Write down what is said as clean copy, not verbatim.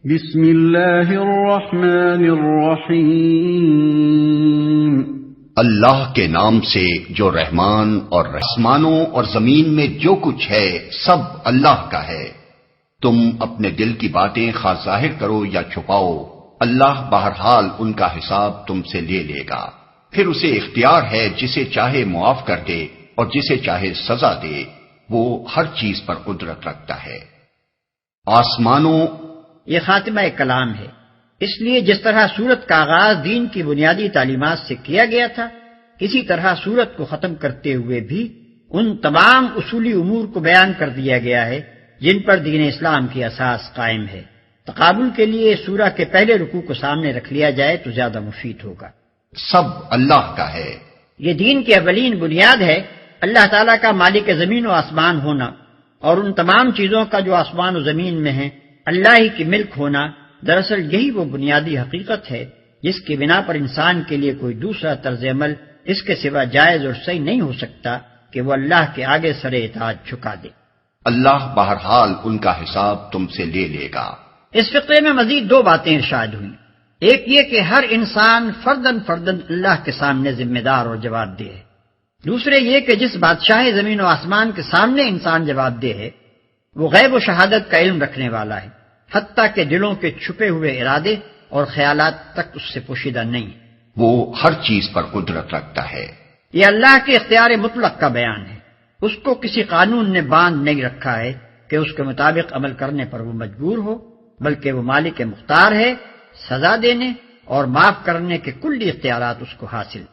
بسم اللہ الرحمن الرحیم، اللہ کے نام سے جو رحمان اور آسمانوں اور زمین میں جو کچھ ہے سب اللہ کا ہے۔ تم اپنے دل کی باتیں خواہ ظاہر کرو یا چھپاؤ، اللہ بہرحال ان کا حساب تم سے لے لے گا۔ پھر اسے اختیار ہے جسے چاہے معاف کر دے اور جسے چاہے سزا دے، وہ ہر چیز پر قدرت رکھتا ہے۔ آسمانوں، یہ خاتمہ کلام ہے، اس لیے جس طرح سورت کا آغاز دین کی بنیادی تعلیمات سے کیا گیا تھا، اسی طرح سورت کو ختم کرتے ہوئے بھی ان تمام اصولی امور کو بیان کر دیا گیا ہے جن پر دین اسلام کی اساس قائم ہے۔ تقابل کے لیے سورہ کے پہلے رکوع کو سامنے رکھ لیا جائے تو زیادہ مفید ہوگا۔ سب اللہ کا ہے۔ یہ دین کی اولین بنیاد ہے اللہ تعالیٰ کا مالک زمین و آسمان ہونا، اور ان تمام چیزوں کا جو آسمان و زمین میں ہیں اللہ ہی کی ملک ہونا۔ دراصل یہی وہ بنیادی حقیقت ہے جس کی بنا پر انسان کے لیے کوئی دوسرا طرز عمل اس کے سوا جائز اور صحیح نہیں ہو سکتا کہ وہ اللہ کے آگے سر اطاعت جھکا دے۔ اللہ بہرحال ان کا حساب تم سے لے لے گا۔ اس فقرے میں مزید دو باتیں ارشاد ہوئیں۔ ایک یہ کہ ہر انسان فرداً اللہ کے سامنے ذمہ دار اور جواب دہ ہے۔ دوسرے یہ کہ جس بادشاہ زمین و آسمان کے سامنے انسان جواب دہ ہے وہ غیب و شہادت کا علم رکھنے والا ہے، حتیٰ کہ دلوں کے چھپے ہوئے ارادے اور خیالات تک اس سے پوشیدہ نہیں۔ وہ ہر چیز پر قدرت رکھتا ہے۔ یہ اللہ کے اختیار مطلق کا بیان ہے، اس کو کسی قانون نے باندھ نہیں رکھا ہے کہ اس کے مطابق عمل کرنے پر وہ مجبور ہو، بلکہ وہ مالک مختار ہے، سزا دینے اور معاف کرنے کے کلی اختیارات اس کو حاصل۔